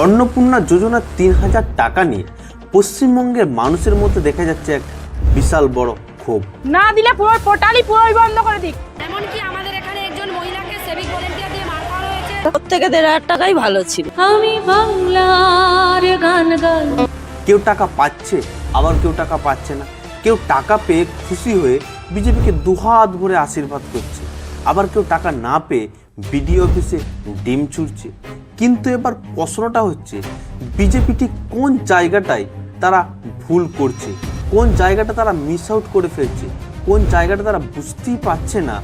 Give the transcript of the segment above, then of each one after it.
অন্নপূর্ণা যোজনা ৩,০০০ টাকা নিয়ে পশ্চিমবঙ্গের মানুষের মধ্যে দেখা যাচ্ছে এক বিশাল বড় ক্ষোভ। না দিলে পুরো টোটালি পুরোই বন্ধ করে দিক। এমনকি আমাদের এখানে একজন মহিলাকে সিভিক ভলেন্টিয়ার দিয়ে মার করা হয়েছে। প্রত্যেকে ১,৫০০ টাকাই ভালো ছিল। আমি বাংলার গান গাই। কেউ টাকা পাচ্ছে, আবার কেউ টাকা পাচ্ছে না। কেউ টাকা পেয়ে খুশি হয়ে বিজেপিকে দুহাত ভরে আশীর্বাদ করছে, আবার কেউ টাকা না পেয়ে বিডিও অফিসে ডিম চুরছে। কিন্তু এবার প্রশ্নটা হচ্ছে, বিজেপি ঠিক কোন জায়গাটায় তারা ভুল করছে, কোন জায়গাটা তারা মিস আউট করে ফেলছে, কোন জায়গাটা তারা বুঝতেই পারছে না,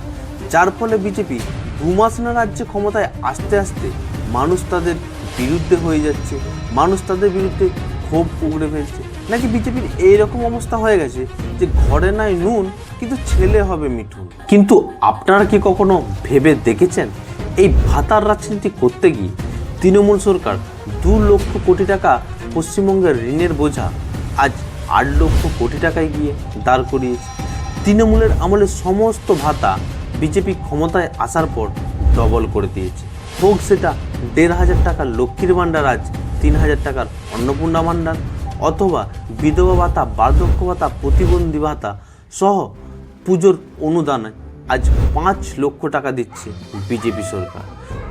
যার ফলে বিজেপি ২ মাস না রাজ্যে ক্ষমতায় আসতে আসতে মানুষ তাদের বিরুদ্ধে হয়ে যাচ্ছে, মানুষ তাদের বিরুদ্ধে ক্ষোভ উগড়ে ফেলছে। নাকি বিজেপির এইরকম অবস্থা হয়ে গেছে যে ঘরে নাই নুন কিন্তু ছেলে হবে মিঠুন। কিন্তু আপনারা কি কখনো ভেবে দেখেছেন, এই ভাতার রাজনীতি করতে গিয়ে তৃণমূল সরকার ২ লক্ষ কোটি টাকা পশ্চিমবঙ্গের ঋণের বোঝা আজ ৮ লক্ষ কোটি টাকায় গিয়ে দাঁড় করিয়েছে। তৃণমূলের আমলে সমস্ত ভাতা বিজেপি ক্ষমতায় আসার পর ডবল করে দিয়েছে। হোক সেটা ১,৫০০ টাকার লক্ষ্মীর ভাণ্ডার আজ ৩,০০০ টাকার অন্নপূর্ণা ভাণ্ডার, অথবা বিধবা ভাতা, বার্ধক্য ভাতা, প্রতিবন্ধী ভাতা সহ পুজোর অনুদানে আজ ৫ লক্ষ টাকা দিচ্ছে বিজেপি সরকার।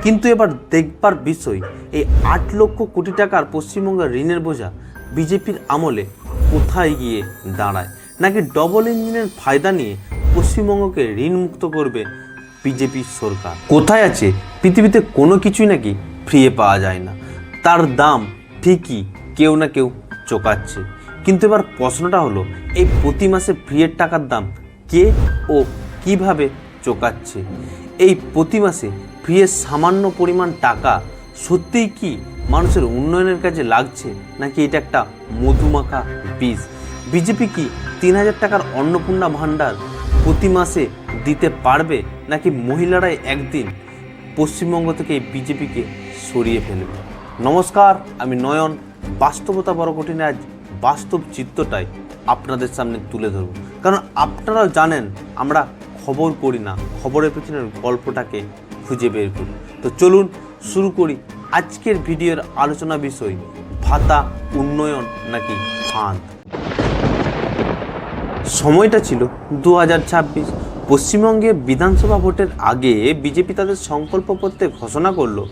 কিন্তু এবার দেখবার বিষয়, এই ৮ লক্ষ কোটি টাকার পশ্চিমবঙ্গের ঋণের বোঝা বিজেপির আমলে কোথায় গিয়ে দাঁড়ায়। নাকি ডবল ইঞ্জিনের ফায়দা নিয়ে পশ্চিমবঙ্গকে ঋণমুক্ত করবে বিজেপি সরকার। কোথায় আছে পৃথিবীতে কোনো কিছুই নাকি ফ্রিয়ে পাওয়া যায় না, তার দাম ঠিকই কেউ না কেউ চোকাচ্ছে। কিন্তু এবার প্রশ্নটা হলো, এই প্রতি মাসে ফ্রিয়ের টাকার দাম কে ও কিভাবে চোকাচ্ছে? এই প্রতি মাসে ফ্রিয়ের সামান্য পরিমাণ টাকা সত্যিই কি মানুষের উন্নয়নের কাজে লাগছে, নাকি এটা একটা মধুমাখা বীজ? বিজেপি কি ৩,০০০ টাকার অন্নপূর্ণা ভাণ্ডার প্রতি মাসে দিতে পারবে, নাকি মহিলারাই একদিন পশ্চিমবঙ্গ থেকে এই বিজেপিকে সরিয়ে ফেলবে? নমস্কার, আমি নয়ন। বাস্তবতা বড় কঠিন, আজ বাস্তব চিত্রটাই আপনাদের সামনে তুলে ধরব। কারণ আপনারাও জানেন আমরা খবর করি না, খবরের পেছনের গল্পটাকে খুঁজে বের করি। তো চলুন শুরু করি আজকের ভিডিওর আলোচনা বিষয়, ভাতা উন্নয়ন নাকি ফাঁদ। সময়টা ছিল ২০২৬। পশ্চিমবঙ্গে বিধানসভা ভোটের আগে বিজেপি তাদের সংকল্পপত্রে ঘোষণা করলো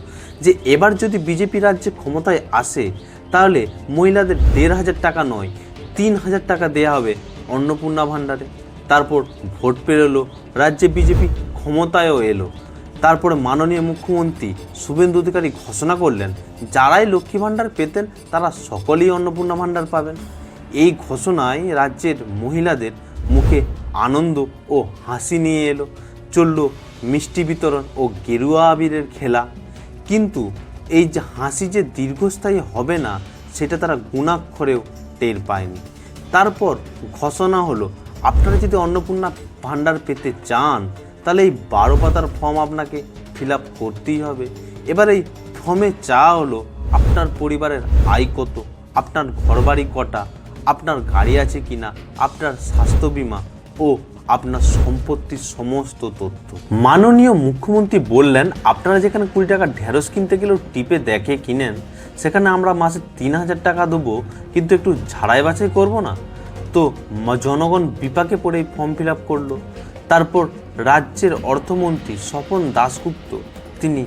যে এবার যদি বিজেপি রাজ্যে ক্ষমতায় আসে তাহলে মহিলাদের ১,৫০০ টাকা নয় ৩,০০০ টাকা দেওয়া হবে অন্নপূর্ণা ভাণ্ডারে। তারপর ভোট পেরোলো, রাজ্যে বিজেপি ক্ষমতায়ও এলো। তারপরে মাননীয় মুখ্যমন্ত্রী শুভেন্দু অধিকারী ঘোষণা করলেন যারাই লক্ষ্মী ভাণ্ডার পেতেন তারা সকলেই অন্নপূর্ণা ভাণ্ডার পাবেন। এই ঘোষণায় রাজ্যের মহিলাদের মুখে আনন্দ ও হাসি নিয়ে এলো, চলল মিষ্টি বিতরণ ও গেরুয়া আবিরের খেলা। কিন্তু এই যে হাসি যে দীর্ঘস্থায়ী হবে না সেটা তারা গুণাক্ষরেও টের পায়নি। তারপর ঘোষণা হলো, আপনারা যদি অন্নপূর্ণা ভাণ্ডার পেতে চান তাহলে এই ১২ পাতার ফর্ম আপনাকে ফিল আপ করতেই হবে। এবার এই ফর্মে চাওয়া হলো আপনার পরিবারের আয় কত, আপনার ঘরবাড়ি কটা, আপনার গাড়ি আছে কিনা, আপনার স্বাস্থ্য বীমা ও আপনার সম্পত্তির সমস্ত তথ্য। মাননীয় মুখ্যমন্ত্রী বললেন আপনারা যেখানে ২০ টাকা ঢেঁড়স কিনতে গেলেও টিপে দেখে কিনেন, সেখানে আমরা মাসে ৩,০০০ টাকা দেবো, কিন্তু একটু ঝাড়াই বাছাই করবো না? তো জনগণ বিপাকে পড়ে এই ফর্ম ফিল আপ করলো। তারপর রাজ্যের অর্থমন্ত্রী স্বপন দাশগুপ্ত তিনি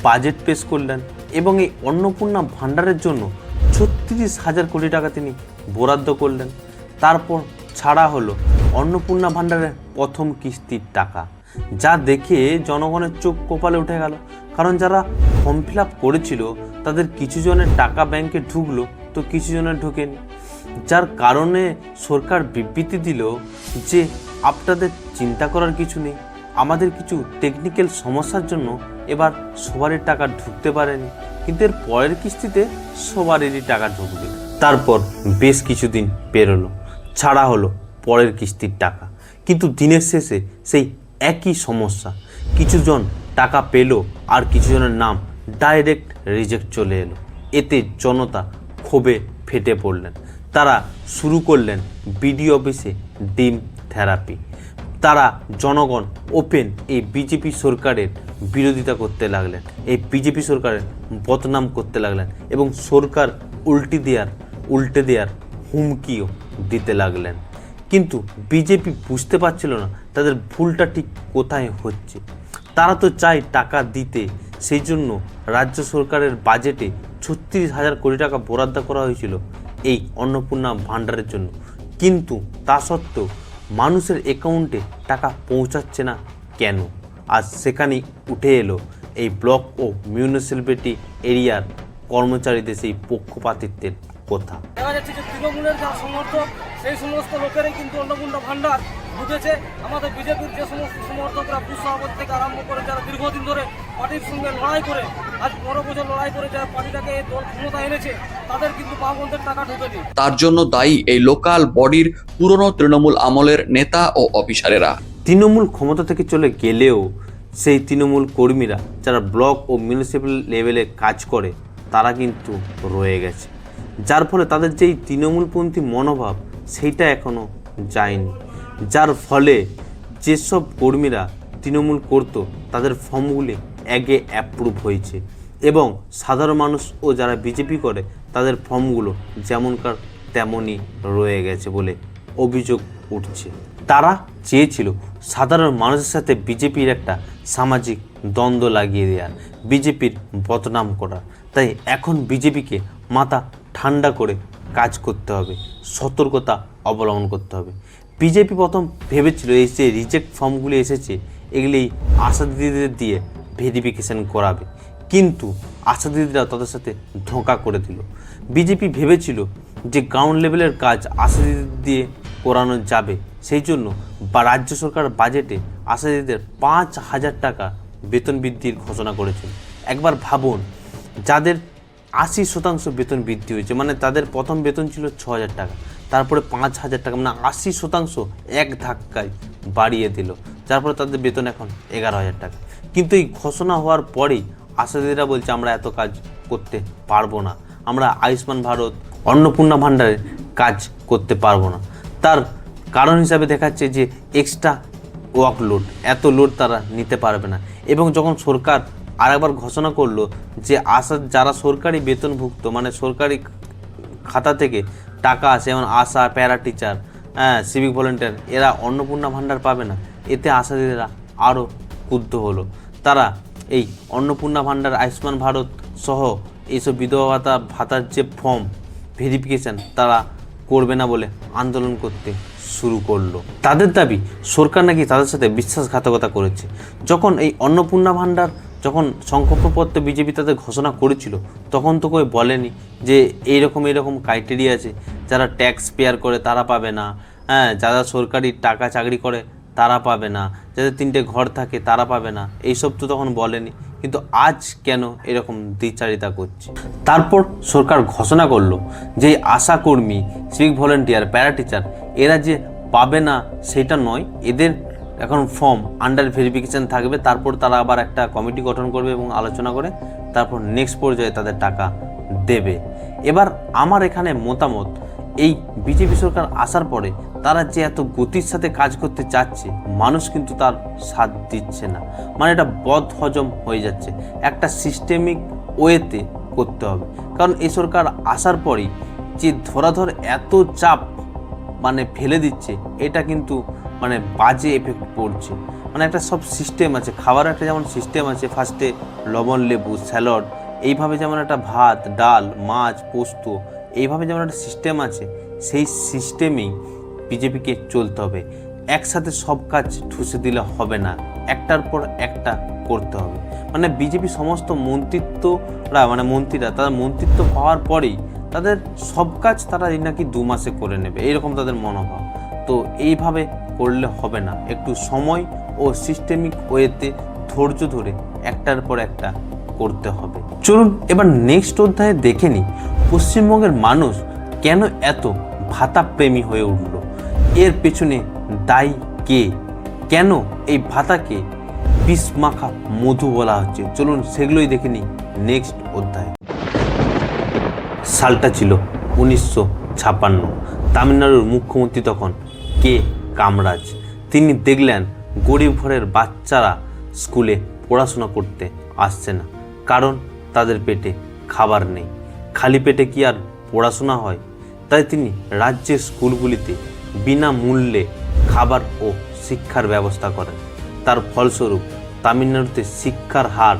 বাজেট পেশ করলেন এবং এই অন্নপূর্ণা ভাণ্ডারের জন্য ৩৬,০০০ কোটি টাকা তিনি বরাদ্দ করলেন। তারপর ছাড়া হলো অন্নপূর্ণা ভাণ্ডারের প্রথম কিস্তির টাকা, যা দেখে জনগণের চোখ কপালে উঠে গেল। কারণ যারা ফর্ম ফিল আপ করেছিল তাদের কিছু জনের টাকা ব্যাংকে ঢুকলো তো কিছু জনের ঢোকেনি, যার কারণে সরকার বিবৃতি দিল যে আপনাদের চিন্তা করার কিছু নেই, আমাদের কিছু টেকনিক্যাল সমস্যার জন্য এবার সবারই টাকা ঢুকতে পারেনি, কিন্তু এর পরের কিস্তিতে সবারই টাকা ঢুকবে। তারপর বেশ কিছুদিন পেরোলো, ছাড়া হলো পরের কিস্তির টাকা, কিন্তু দিনের শেষে সেই একই সমস্যা, কিছুজন টাকা পেল আর কিছুজনের নাম ডাইরেক্ট রিজেক্ট চলে এলো। এতে জনতা ক্ষোভে ফেটে পড়লেন, তারা শুরু করলেন বিডিও অফিসে ডিম থেরাপি। তারা জনগণ ওপেন এই বিজেপি সরকারের বিরোধিতা করতে লাগলেন, এই বিজেপি সরকারের বদনাম করতে লাগলেন এবং সরকার উল্টে দেওয়ার হুমকিও দিতে লাগলেন। কিন্তু বিজেপি বুঝতে পারছিল না তাদের ভুলটা ঠিক কোথায় হচ্ছে। তারা তো চায় টাকা দিতে, সেই জন্য রাজ্য সরকারের বাজেটে 36,000 কোটি টাকা বরাদ্দ করা হয়েছিল এই অন্নপূর্ণা ভাণ্ডারের জন্য। কিন্তু তা সত্ত্বেও মানুষের অ্যাকাউন্টে টাকা পৌঁছাচ্ছে না কেন? আজ সেখানেই উঠে এলো এই ব্লক ও মিউনিসিপ্যালিটি এরিয়ার কর্মচারীদের সেই পক্ষপাতিত্বের কথা। দেখা যাচ্ছে যে তৃণমূলের যা সমর্থক সেই সমস্ত লোকেরাই কিন্তু অন্নপূর্ণা ভাণ্ডার ঢুকেছে। আমাদের বিজেপির যে সমস্ত সমর্থকরা বুথ সভাপতি থেকে আরম্ভ করে যারা দীর্ঘদিন ধরে পার্টির সঙ্গে লড়াই করে, আজ 12 বছর লড়াই করে যারা পার্টিটাকে দল ক্ষমতা এনেছে, তাদের কিন্তু বামপন্থের টাকা ঢুকেনি। তার জন্য দায়ী এই লোকাল বডির পুরনো তৃণমূল আমলের নেতা ও অফিসারেরা। তৃণমূল ক্ষমতা থেকে চলে গেলেও সেই তৃণমূল কর্মীরা যারা ব্লক ও মিউনিসিপ্যাল লেভেলে কাজ করে তারা কিন্তু রয়ে গেছে, যার ফলে তাদের যেই তৃণমূলপন্থী মনোভাব সেইটা এখনও যায়নি। যার ফলে যেসব কর্মীরা তৃণমূল করতো তাদের ফর্মগুলি আগে অ্যাপ্রুভ হয়েছে এবং সাধারণ মানুষ ও যারা বিজেপি করে তাদের ফর্মগুলো যেমনকার তেমনই রয়ে গেছে বলে অভিযোগ উঠছে। তারা চেয়েছিল সাধারণ মানুষের সাথে বিজেপির একটা সামাজিক দ্বন্দ্ব লাগিয়ে দেওয়ার, বিজেপির বদনাম করার। তাই এখন বিজেপিকে মাথা ঠান্ডা করে কাজ করতে হবে, সতর্কতা অবলম্বন করতে হবে। বিজেপি প্রথম ভেবেছিল এই যে রিজেক্ট ফর্মগুলি এসেছে এগুলি আশা দিদিদের দিয়ে ভেরিফিকেশন করাবে, কিন্তু আশা দিদিরা তাদের সাথে ধোঁকা করে দিল। বিজেপি ভেবেছিল যে গ্রাউন্ড লেভেলের কাজ আশা দিদিদের দিয়ে করানো যাবে, সেই জন্য রাজ্য সরকার বাজেটে আশা দিদিদের 5,000 টাকা বেতন বৃদ্ধির ঘোষণা করেছিল। একবার ভাবুন, যাদের 80% বেতন বৃদ্ধি হয়েছে, মানে তাদের প্রথম বেতন ছিল 6,000 টাকা, তারপরে 5,000 টাকা, মানে 80% এক ধাক্কায় বাড়িয়ে দিল, যার ফলে তাদের বেতন এখন 11,000 টাকা। কিন্তু এই ঘোষণা হওয়ার পরেই আশাদিদিরা বলছে আমরা এত কাজ করতে পারবো না, আমরা আয়ুষ্মান ভারত, অন্নপূর্ণা ভাণ্ডারের কাজ করতে পারবো না। তার কারণ হিসাবে দেখাচ্ছে যে এক্সট্রা ওয়ার্কলোড, এত লোড তারা নিতে পারবে না। এবং যখন সরকার আরেকবার ঘোষণা করলো যে যারা সরকারি বেতনভুক্ত, মানে সরকারি খাতা থেকে টাকা আসে, যেমন আশা, প্যারা টিচার, সিভিক ভলেন্টিয়ার, এরা অন্নপূর্ণা ভাণ্ডার পাবে না, এতে আশাদিদিরা আরও ক্ষুব্ধ হলো। তারা এই অন্নপূর্ণা ভাণ্ডার, আয়ুষ্মান ভারত সহ এইসব বিধবা ভাতার যে ফর্ম ভেরিফিকেশান তারা করবে না বলে আন্দোলন করতে শুরু করলো। তাদের দাবি সরকার নাকি তাদের সাথে বিশ্বাসঘাতকতা করেছে। যখন এই অন্নপূর্ণা ভাণ্ডার যখন সংকল্পপত্র বিজেপি তাদের ঘোষণা করেছিল তখন তো কেউ বলেনি যে এইরকম ক্রাইটেরিয়া আছে, যারা ট্যাক্স পেয়ার করে তারা পাবে না, যারা সরকারি টাকা চাকরি করে তারা পাবে না, যাদের 3টে ঘর থাকে তারা পাবে না, এইসব তো তখন বলেনি। কিন্তু আজ কেন এরকম দ্বিচারিতা করছে? তারপর সরকার ঘোষণা করলো যে আশা কর্মী, সিভিক ভলেন্টিয়ার, প্যারা টিচার এরা যে পাবে না সেটা নয়, এদের এখন ফর্ম আন্ডার ভেরিফিকেশান থাকবে, তারপর তারা আবার একটা কমিটি গঠন করবে এবং আলোচনা করে তারপর নেক্সট পর্যায়ে তাদের টাকা দেবে। এবার আমার এখানে মতামত, এই বিজেপি সরকার আসার পরে তারা যে এত গতির সাথে কাজ করতে চাচ্ছে, মানুষ কিন্তু তার সাথ দিচ্ছে না, মানে এটা বদহজম হয়ে যাচ্ছে। একটা সিস্টেমিক ওয়েতে করতে হবে, কারণ এই সরকার আসার পরই যে ধরাধর এত চাপ মানে ফেলে দিচ্ছে, এটা কিন্তু মানে বাজে এফেক্ট পড়ছে। মানে একটা সব সিস্টেম আছে, খাবারের একটা যেমন সিস্টেম আছে, ফার্স্টে লবণ, লেবু, স্যালাড, এইভাবে যেমন একটা ভাত, ডাল, মাছ, পোস্ত, এইভাবে যেমন একটা সিস্টেম আছে, সেই সিস্টেমেই বিজেপিকে চলতে হবে। একসাথে সব কাজ ঠুসে দিলে হবে না, একটার পর একটা করতে হবে। মানে বিজেপি সমস্ত মন্ত্রীরা তাদের মন্ত্রিত্ব পাওয়ার পরেই তাদের সব কাজ তারা নাকি 2 মাসে করে নেবে, এইরকম তাদের মনোভাব। তো এইভাবে করলে হবে না, একটু সময় ও সিস্টেমিক ওয়েতে ধৈর্য ধরে একটার পর একটা করতে হবে। চলুন এবার নেক্সট অধ্যায়ে দেখে নিই পশ্চিমবঙ্গের মানুষ কেন এত ভাতা প্রেমী হয়ে উঠল, এর পেছনে দায়ী কে, কেন এই ভাতাকে বিষ মাখা মধু বলা হচ্ছে। চলুন সেগুলোই দেখে নিই নেক্সট অধ্যায়ে। সালটা ছিল 1956। তামিলনাড়ুর মুখ্যমন্ত্রী তখন কে কামরাজ। তিনি দেখলেন গরিব ঘরের বাচ্চারা স্কুলে পড়াশোনা করতে আসছে না, কারণ তাদের পেটে খাবার নেই। খালি পেটে কি আর পড়াশোনা হয়? তাই তিনি রাজ্যের স্কুলগুলিতে বিনামূল্যে খাবার ও শিক্ষার ব্যবস্থা করেন। তার ফলস্বরূপ তামিলনাড়ুতে শিক্ষার হার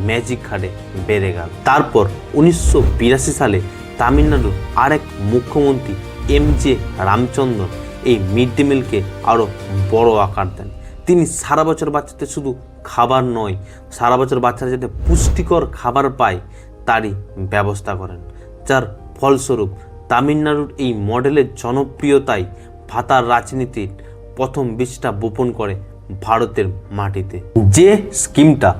ম্যাজিক হারে বেড়ে গেল। তারপর 1982 সালে তামিলনাড়ুর আরেক মুখ্যমন্ত্রী এম.জে. রামচন্দ্রন এই মিড ডে মিলকে আরও বড় আকার দেন। তিনি সারা বছর বাচ্চাদের শুধু খাবার নয়, সারা বছর বাচ্চারা যাতে পুষ্টিকর খাবার পায় তারই ব্যবস্থা করেন, যার ফলস্বরূপ তামিলনাড়ুর এই মডেলের জনপ্রিয়তায় ভাতার রাজনীতির প্রথম বীজটা বপন করে ভারতের মাটিতে। যে স্কিমটা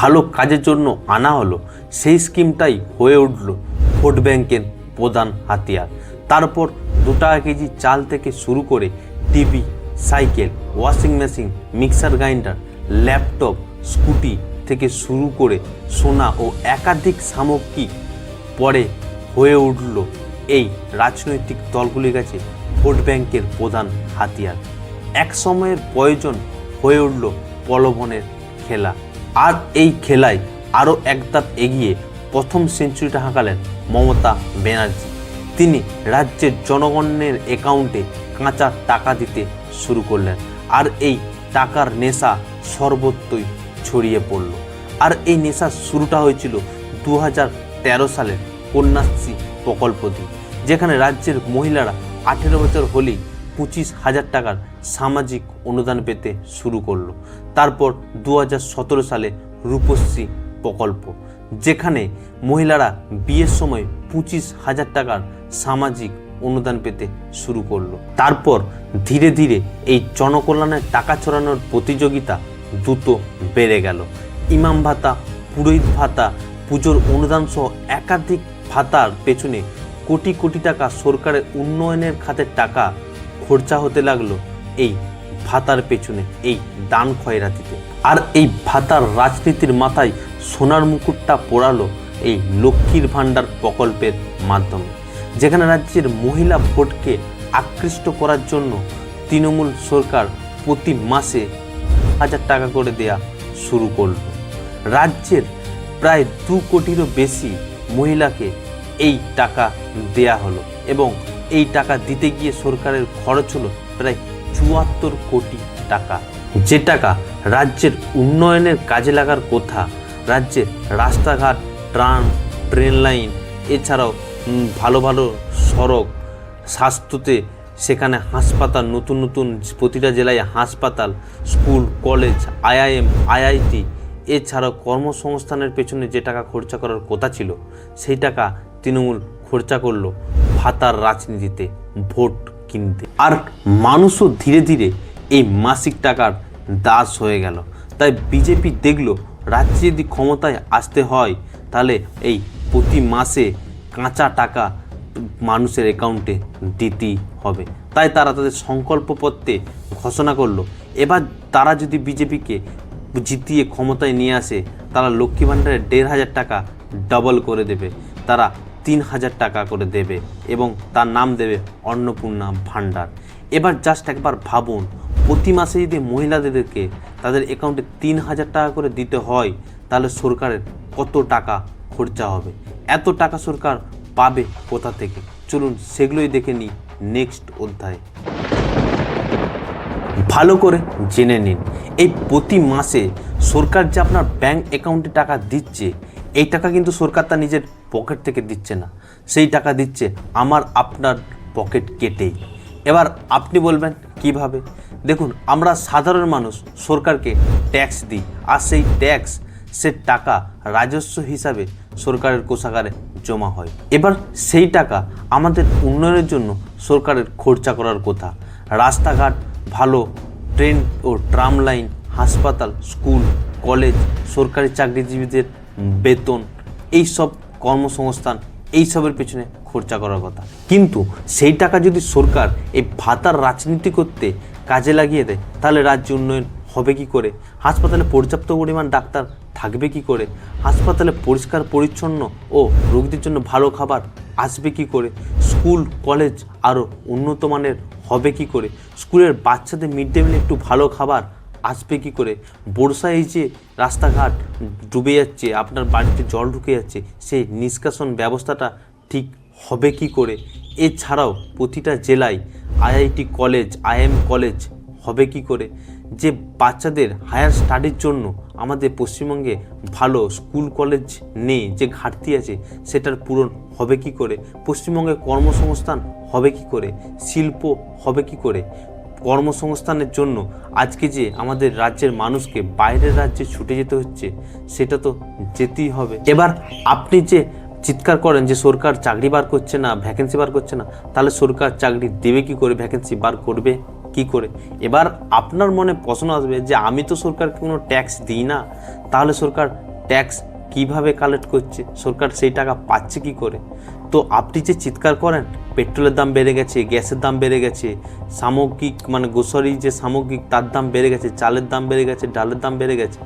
ভালো কাজের জন্য আনা হলো, সেই স্কিমটাই হয়ে উঠল ভোট ব্যাংকের প্রধান হাতিয়ার। তারপর 2 টাকা কেজি চাল থেকে শুরু করে TV, cycle, washing machine, mixer grinder, laptop, scooty থেকে শুরু করে সোনা ও একাধিক সামগ্রী পরে হয়ে উঠল এই রাজনৈতিক দলগুলির কাছে ভোট ব্যাংকের প্রধান হাতিয়ার। এক সময়ের প্রয়োজন হয়ে উঠল প্রলোভনের খেলা। আর এই খেলায় আরও এক ধাপ এগিয়ে প্রথম সেঞ্চুরিটা হাঁকালেন মমতা ব্যানার্জি। তিনি রাজ্যের জনগণের অ্যাকাউন্টে কাঁচা টাকা দিতে শুরু করলেন, আর এই টাকার নেশা সর্বত্রই ছড়িয়ে পড়ল। আর এই নেশার শুরুটা হয়েছিল 2013 সালের কন্যাশ্রী প্রকল্প দিয়ে, যেখানে রাজ্যের মহিলারা 18 বছর হলেই 25,000 টাকার সামাজিক অনুদান পেতে শুরু করলো। তারপর 2017 সালে রূপশ্রী প্রকল্প, যেখানে মহিলারা বিয়ের সময় 25,000 টাকার সামাজিক অনুদান পেতে শুরু করলো। তারপর ধীরে ধীরে এই জনকল্যাণের টাকা ছড়ানোর প্রতিযোগিতা দ্রুত বেড়ে গেল। ইমাম ভাতা, পুরোহিত ভাতা, পুজোর অনুদান সহ একাধিক ভাতার পেছনে কোটি কোটি টাকা সরকারের উন্নয়নের খাতের টাকা খরচা হতে লাগলো এই ভাতার পেছনে, এই দান খয়রাতিতে। আর এই ভাতার রাজনীতির মাথায় সোনার মুকুটটা পড়ালো এই লক্ষ্মীর ভাণ্ডার প্রকল্পের মাধ্যমে, যেখানে রাজ্যের মহিলা ভোটকে আকৃষ্ট করার জন্য তৃণমূল সরকার প্রতি মাসে 1,000 টাকা করে দেয়া শুরু করলো। রাজ্যের প্রায় 2 কোটিরও বেশি মহিলাকে এই টাকা দেয়া হলো, এবং এই টাকা দিতে গিয়ে সরকারের খরচ হলো প্রায় 74 কোটি টাকা, যে টাকা রাজ্যের উন্নয়নের কাজে লাগার কথা। রাজ্যের রাস্তাঘাট, ট্রেন লাইন, এছাড়াও ভালো ভালো সড়ক, স্বাস্থ্যতে সেখানে হাসপাতাল, নতুন নতুন প্রতিটা জেলায় হাসপাতাল, স্কুল, কলেজ, IIM, IIT, এছাড়াও কর্মসংস্থানের পেছনে যে টাকা খরচা করার কথা ছিল, সেই টাকা তৃণমূল খরচা করলো ভাতার রাজনীতিতে ভোট কিনতে। আর মানুষও ধীরে ধীরে এই মাসিক টাকার দাস হয়ে গেল। তাই বিজেপি দেখলো রাজ্যে যদি ক্ষমতায় আসতে হয়, তাহলে এই প্রতি মাসে কাঁচা টাকা মানুষের অ্যাকাউন্টে দিতেই হবে। তাই তারা তাদের সংকল্পপত্রে ঘোষণা করলো, এবার তারা যদি বিজেপিকে জিতিয়ে ক্ষমতায় নিয়ে আসে, তারা লক্ষ্মী ভাণ্ডারের 1,500 টাকা ডবল করে দেবে, তারা 3,000 টাকা করে দেবে, এবং তার নাম দেবে অন্নপূর্ণা ভাণ্ডার। এবার জাস্ট একবার ভাবুন, প্রতি মাসে যদি মহিলাদেরকে তাদের অ্যাকাউন্টে 3,000 টাকা করে দিতে হয়, তাহলে সরকারের কত টাকা খরচা হবে? এত টাকা সরকার পাবে কোথা থেকে? চলুন সেগুলোই দেখে নিই নেক্সট অধ্যায়ে। ভালো করে জেনে নিন, এই প্রতি মাসে সরকার যে আপনার ব্যাংক অ্যাকাউন্টে টাকা দিচ্ছে, এই টাকা কিন্তু সরকার তার নিজের পকেট থেকে দিচ্ছে না, সেই টাকা দিচ্ছে আমার আপনার পকেট কেটেই। এবার আপনি বলবেন কিভাবে? দেখুন, আমরা সাধারণ মানুষ সরকারকে ট্যাক্স দিই, আর সেই ট্যাক্স, সে টাকা রাজস্ব হিসাবে সরকারের কোষাগারে জমা হয়। এবার সেই টাকা আমাদের উন্নয়নের জন্য সরকারের খরচা করার কথা। রাস্তাঘাট, ভালো ট্রেন ও ট্রাম লাইন, হাসপাতাল, স্কুল, কলেজ, সরকারি চাকরিজীবীদের বেতন, এই সব কর্মসংস্থান, এইসবের পেছনে খরচা করার কথা। কিন্তু সেই টাকা যদি সরকার এই ভাতার রাজনীতি করতে কাজে লাগিয়ে দেয়, তাহলে রাজ্য উন্নয়ন হবে কি করে? হাসপাতালে পর্যাপ্ত পরিমাণ ডাক্তার থাকবে কি করে? হাসপাতালে পরিষ্কার পরিচ্ছন্ন ও রোগীদের জন্য ভালো খাবার আসবে কি করে? স্কুল, কলেজ আরও উন্নত মানের হবে কি করে? স্কুলের বাচ্চাদের মিড ডে মিলে একটু ভালো খাবার আসবে কি করে? বর্ষায় এই যে রাস্তাঘাট ডুবে যাচ্ছে, আপনার বাড়িতে জল ঢুকে যাচ্ছে, সেই নিষ্কাশন ব্যবস্থাটা ঠিক হবে কি করে? এছাড়াও প্রতিটা জেলায় আইআইটি কলেজ, আইএম কলেজ হবে কি করে? যে বাচ্চাদের হায়ার স্টাডির জন্য আমাদের পশ্চিমবঙ্গে ভালো স্কুল কলেজ নেই, যে ঘাটতি আছে সেটার পূরণ হবে কি করে? পশ্চিমবঙ্গে কর্মসংস্থান হবে কি করে? শিল্প হবে কি করে? কর্মসংস্থানের জন্য আজকে যে আমাদের রাজ্যের মানুষকে বাইরের রাজ্যে ছুটে যেতে হচ্ছে, সেটা তো যেতেই হবে। এবার আপনি যে চিৎকার করেন যে সরকার চাকরি বার করছে না, ভ্যাকেন্সি বার করছে না, তাহলে সরকার চাকরি দেবে কি করে, ভ্যাকেন্সি বার করবে কি করে? এবার আপনার মনে প্রশ্ন আসবে যে আমি তো সরকারকে কোনো ট্যাক্স দিই না, তাহলে সরকার ট্যাক্স কিভাবে কালেক্ট করছে, সরকার সেই টাকা পাচ্ছে কি করে? তো আপনি যে চিৎকার করেন পেট্রোলের দাম বেড়ে গেছে, গ্যাসের দাম বেড়ে গেছে, সামগ্রিক মানে গ্রোসারি যে সামগ্রিক তার দাম বেড়ে গেছে, চালের দাম বেড়ে গেছে, ডালের দাম বেড়ে গেছে,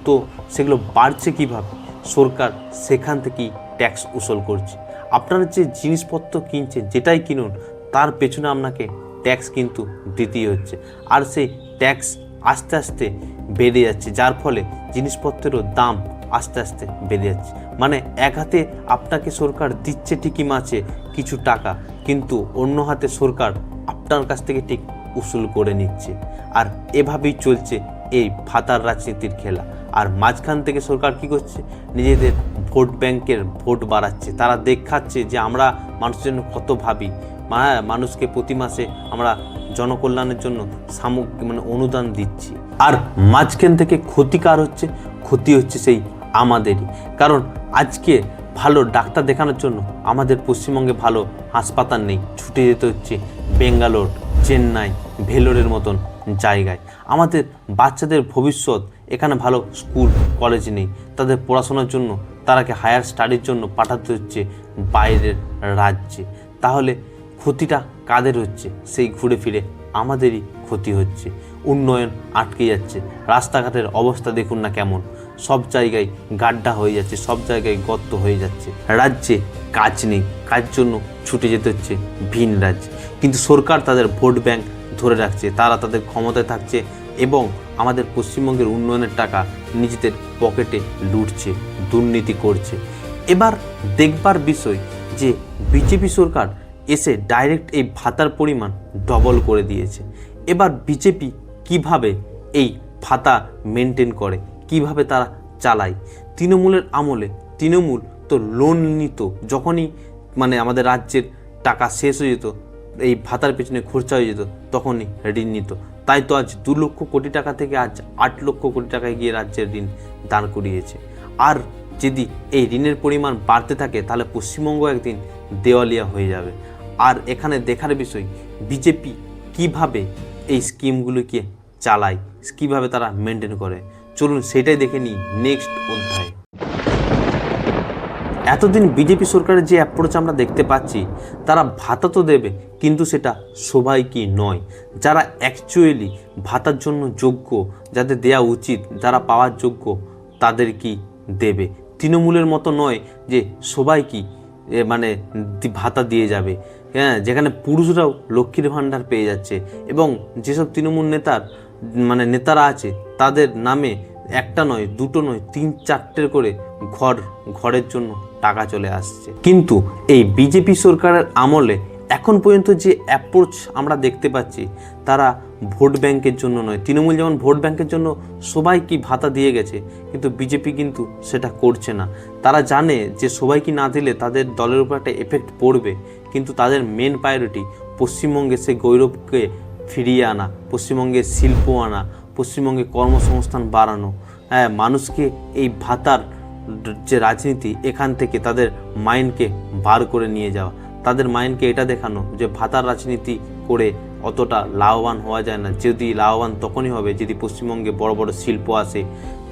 তো সেগুলো বাড়ছে কিভাবে? সরকার সেখান থেকেই ট্যাক্স উসুল করছে। আপনারা যে জিনিসপত্র কিনছেন, যেটাই কিনুন, তার পেছনে আপনাকে ট্যাক্স কিন্তু দিতেই হচ্ছে, আর সেই ট্যাক্স আস্তে আস্তে বেড়ে যাচ্ছে, যার ফলে জিনিসপত্রেরও দাম আস্তে আস্তে বেড়ে যাচ্ছে। মানে এক হাতে আপনাকে সরকার দিচ্ছে ঠিকই মাছে কিছু টাকা, কিন্তু অন্য হাতে সরকার আপনার কাছ থেকে ঠিক উসুল করে নিচ্ছে। আর এভাবেই চলছে এই ভাতার রাজনীতির খেলা। আর মাঝখান থেকে সরকার কি করছে? নিজেদের ভোট ব্যাংকের ভোট বাড়াচ্ছে। তারা দেখাচ্ছে যে আমরা মানুষের জন্য কত ভাবি, মানুষকে প্রতি মাসে আমরা জনকল্যাণের জন্য মানে অনুদান দিচ্ছি। আর মাঝখান থেকে ক্ষতিকার হচ্ছে, ক্ষতি হচ্ছে সেই আমাদেরই। কারণ আজকে ভালো ডাক্তার দেখানোর জন্য আমাদের পশ্চিমবঙ্গে ভালো হাসপাতাল নেই, ছুটে যেতে হচ্ছে বেঙ্গালোর, চেন্নাই, ভেলোরের মতন জায়গায়। আমাদের বাচ্চাদের ভবিষ্যৎ, এখানে ভালো স্কুল কলেজ নেই, তাদের পড়াশোনার জন্য তারাকে হায়ার স্টাডির জন্য পাঠাতে হচ্ছে বাইরের রাজ্যে। তাহলে ক্ষতিটা কাদের হচ্ছে? সেই ঘুরে ফিরে আমাদেরই ক্ষতি হচ্ছে। উন্নয়ন আটকে যাচ্ছে, রাস্তাঘাটের অবস্থা দেখুন না কেমন, সব জায়গায় গাড্ডা হয়ে যাচ্ছে, সব জায়গায় গর্ত হয়ে যাচ্ছে। রাজ্যে কাজ নেই, কাজ জন্য ছুটে যেতে হচ্ছে ভিন রাজ্যে। কিন্তু সরকার তাদের ভোট ব্যাংক ধরে রাখছে, তারা তাদের ক্ষমতায় থাকছে এবং আমাদের পশ্চিমবঙ্গের উন্নয়নের টাকা নিজেদের পকেটে লুটছে, দুর্নীতি করছে। এবার দেখবার বিষয় যে বিজেপি সরকার এসে ডাইরেক্ট এই ভাতার পরিমাণ ডবল করে দিয়েছে। এবার বিজেপি কিভাবে এই ভাতা মেনটেন করে, কিভাবে তারা চালায়? তৃণমূলের আমলে তৃণমূল তো লোন নিত, যখনই মানে আমাদের রাজ্যের টাকা শেষ হয়ে যেত, এই ভাতার পেছনে খরচা হয়ে যেত, তখনই ঋণ নিত। তাই তো আজ 2 লক্ষ কোটি টাকা থেকে আজ 8 লক্ষ কোটি টাকায় গিয়ে রাজ্যের ঋণ দাঁড় করিয়েছে। আর যদি এই ঋণের পরিমাণ বাড়তে থাকে, তাহলে পশ্চিমবঙ্গ একদিন দেওয়ালিয়া হয়ে যাবে। আর এখানে দেখার বিষয় বিজেপি কিভাবে এই স্কিমগুলোকে চালায়, কিভাবে তারা মেনটেন করে। চলুন সেটাই দেখে নিই নেক্সট অধ্যায়। এতদিন বিজেপি সরকারের যে অ্যাপ্রোচ আমরা দেখতে পাচ্ছি, তারা ভাতা তো দেবে, কিন্তু সেটা সবাইকে নয়। যারা অ্যাকচুয়ালি ভাতার জন্য যোগ্য, যাদের দেওয়া উচিত, যারা পাওয়ার যোগ্য, তাদেরকেই দেবে। তৃণমূলের মতো নয় যে সবাইকে মানে ভাতা দিয়ে যাবে। হ্যাঁ, যেখানে পুরুষরাও লক্ষ্মীর ভাণ্ডার পেয়ে যাচ্ছে এবং যেসব তৃণমূল নেতারা আছে, তাদের নামে একটা নয়, দুটো নয়, 3-4টের করে ঘরের জন্য টাকা চলে আসছে। কিন্তু এই বিজেপি সরকারের আমলে এখন পর্যন্ত যে অ্যাপ্রোচ আমরা দেখতে পাচ্ছি, তারা ভোট ব্যাংকের জন্য নয়। তৃণমূল যেমন ভোট ব্যাংকের জন্য সবাইকে ভাতা দিয়ে গেছে, কিন্তু বিজেপি কিন্তু সেটা করছে না। তারা জানে যে সবাইকে না দিলে তাদের দলের উপর একটা এফেক্ট পড়বে, কিন্তু তাদের মেন প্রায়োরিটি পশ্চিমবঙ্গে সে গৌরবকে ফিরিয়ে আনা, পশ্চিমবঙ্গে শিল্প আনা, পশ্চিমবঙ্গে কর্মসংস্থান বাড়ানো। হ্যাঁ, মানুষকে এই ভাতার যে রাজনীতি, এখান থেকে তাদের মাইন্ডকে বার করে নিয়ে যাওয়া, তাদের মাইন্ডকে এটা দেখানো যে ভাতার রাজনীতি করে অতটা লাভবান হওয়া যায় না। যদি লাভবান তখনই হবে যদি পশ্চিমবঙ্গে বড় বড় শিল্প আসে,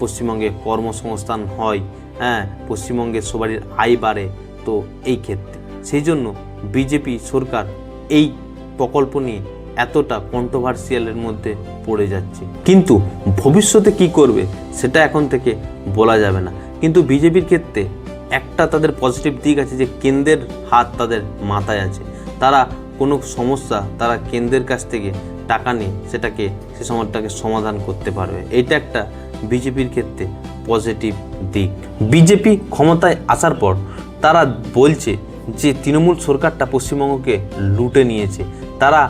পশ্চিমবঙ্গে কর্মসংস্থান হয়, হ্যাঁ, পশ্চিমবঙ্গে সবারই আয় বাড়ে। তো এই ক্ষেত্রে সেই জন্য বিজেপি সরকার এই প্রকল্প নিয়ে এতটা কন্ট্রোভার্সিয়ালের মধ্যে পড়ে যাচ্ছে। কিন্তু ভবিষ্যতে কি করবে সেটা এখন থেকে বলা যাবে না। কিন্তু বিজেপির ক্ষেত্রে একটা তাদের পজিটিভ দিক আছে যে কেন্দ্রের হাত তাদের মাথায় আছে। তারা কোনো সমস্যা তারা কেন্দ্রের কাছ থেকে টাকা নিয়ে সেটাকে সে সমস্যাটাকে সমাধান করতে পারবে। এইটা একটা বিজেপির ক্ষেত্রে পজিটিভ দিক। বিজেপি ক্ষমতায় আসার পর তারা বলছে যে তৃণমূল সরকারটা পশ্চিমবঙ্গকে লুটে নিয়েছে। তারা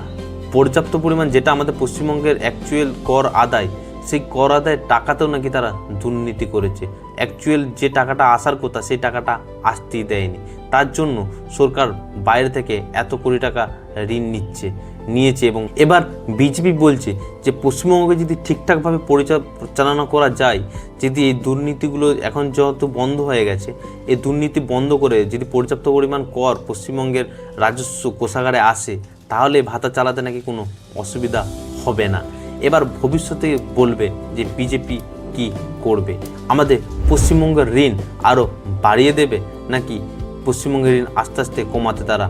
পর্যাপ্ত পরিমাণ যেটা আমাদের পশ্চিমবঙ্গের অ্যাকচুয়াল কর আদায়, সেই কর আদায়ের টাকাতেও নাকি তারা দুর্নীতি করেছে। অ্যাকচুয়াল যে টাকাটা আসার কথা সেই টাকাটা আসতেই দেয়নি। তার জন্য সরকার বাইরে থেকে এত কোটি টাকা ঋণ নিয়েছে এবং এবার বিজেপি বলছে যে পশ্চিমবঙ্গে যদি ঠিকঠাকভাবে পরিচালনা করা যায়, যদি এই দুর্নীতিগুলো এখন যেহেতু বন্ধ হয়ে গেছে, এই দুর্নীতি বন্ধ করে যদি পর্যাপ্ত পরিমাণ কর পশ্চিমবঙ্গের রাজস্ব কোষাগারে আসে, তাহলে ভাতা চালাতে নাকি কোনো অসুবিধা হবে না। এবার ভবিষ্যতে বলবে যে বিজেপি কি করবে, আমাদের পশ্চিমবঙ্গের ঋণ আরও বাড়িয়ে দেবে নাকি পশ্চিমবঙ্গের ঋণ আস্তে আস্তে কমাতে তারা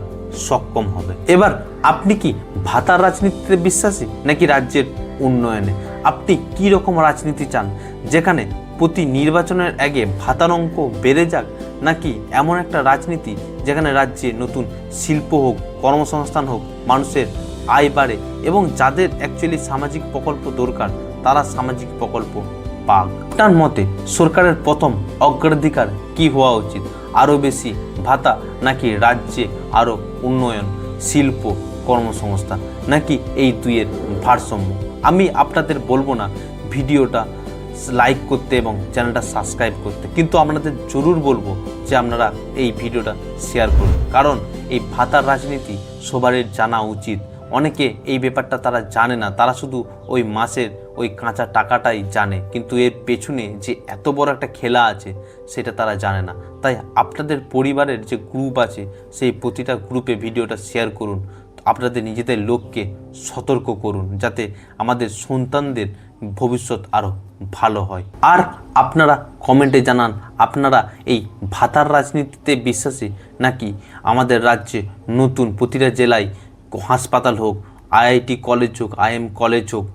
সক্ষম হবে। এবার আপনি কি ভাতার রাজনীতিতে বিশ্বাসী নাকি রাজ্যের উন্নয়নে? আপনি কি রকম রাজনীতি চান, যেখানে প্রতি নির্বাচনের আগে ভাতার অঙ্ক বেড়ে যাক, নাকি এমন একটা রাজনীতি যেখানে রাজ্যে নতুন শিল্প হোক, কর্মসংস্থান হোক, মানুষের আয় বাড়ে এবং যাদের অ্যাকচুয়ালি সামাজিক প্রকল্প দরকার তারা সামাজিক প্রকল্প পাক? আপনার মতে সরকারের প্রথম অগ্রাধিকার কি হওয়া উচিত? আরও বেশি ভাতা নাকি রাজ্যে আরও উন্নয়ন, শিল্প, কর্মসংস্থান, নাকি এই দুইয়ের ভারসাম্য? আমি আপনাদের বলবো না ভিডিওটা লাইক করতে এবং চ্যানেলটা সাবস্ক্রাইব করতে, কিন্তু আপনাদের জরুর বলবো যে আপনারা এই ভিডিওটা শেয়ার করুন, কারণ এই ভাতার রাজনীতি সবারই জানা উচিত। অনেকে এই ব্যাপারটা তারা জানে না, তারা শুধু ওই মাসের ওই কাঁচা টাকাটাই জানে, কিন্তু এর পেছনে যে এত বড় একটা খেলা আছে সেটা তারা জানে না। তাই আপনাদের পরিবারের যে গ্রুপ আছে সেই প্রতিটা গ্রুপে ভিডিওটা শেয়ার করুন, আপনাদের নিজেদের লোককে সতর্ক করুন, যাতে আমাদের সন্তানদের ভবিষ্যৎ আরও ভালো হয়। আর আপনারা কমেন্টে জানান আপনারা এই ভাতার রাজনীতিতে বিশ্বাসী নাকি আমাদের রাজ্যে নতুন প্রতিটা জেলায় হাসপাতাল হোক, আইআইটি কলেজ হোক, আইএম কলেজ হোক,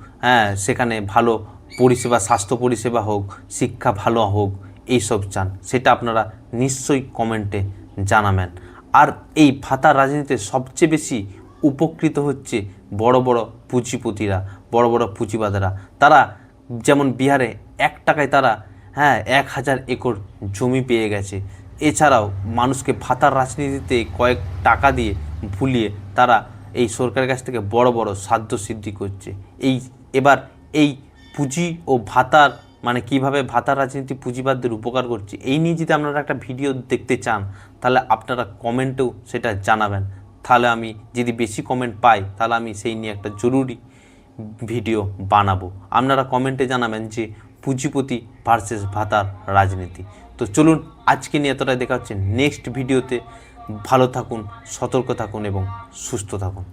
সেখানে ভালো পরিষেবা, স্বাস্থ্য পরিষেবা হোক, শিক্ষা ভালো হোক, এইসব চান, সেটা আপনারা নিশ্চয়ই কমেন্টে জানাবেন। আর এই ভাতার রাজনীতিতে সবচেয়ে বেশি উপকৃত হচ্ছে বড় বড় পুঁজিপতিরা, বড় বড় পুঁজিবাদেরা। তারা যেমন বিহারে 1 টাকায় তারা 1000 একর জমি পেয়ে গেছে। এছাড়াও মানুষকে ভাতার রাজনীতিতে কয়েক টাকা দিয়ে ভুলিয়ে তারা এই সরকারের কাছ থেকে বড় বড় সাধ্য সিদ্ধি করছে। এবার এই পুঁজি ও ভাতার মানে কিভাবে ভাতার রাজনীতি পুঁজিবাদদের উপকার করছে, এই নিয়ে যদি আপনারা একটা ভিডিও দেখতে চান তাহলে আপনারা কমেন্টেও সেটা জানাবেন। তাহলে আমি যদি বেশি কমেন্ট পাই তাহলে আমি সেই নিয়ে একটা জরুরি ভিডিও বানাবো। আপনারা কমেন্টে জানাবেন যে পুঁজিপতি ভার্সেস ভাতার রাজনীতি। তো চলুন আজকে নিয়ে এতটাই, দেখা হচ্ছে নেক্সট ভিডিওতে। ভালো থাকুন, সতর্ক থাকুন এবং সুস্থ থাকুন।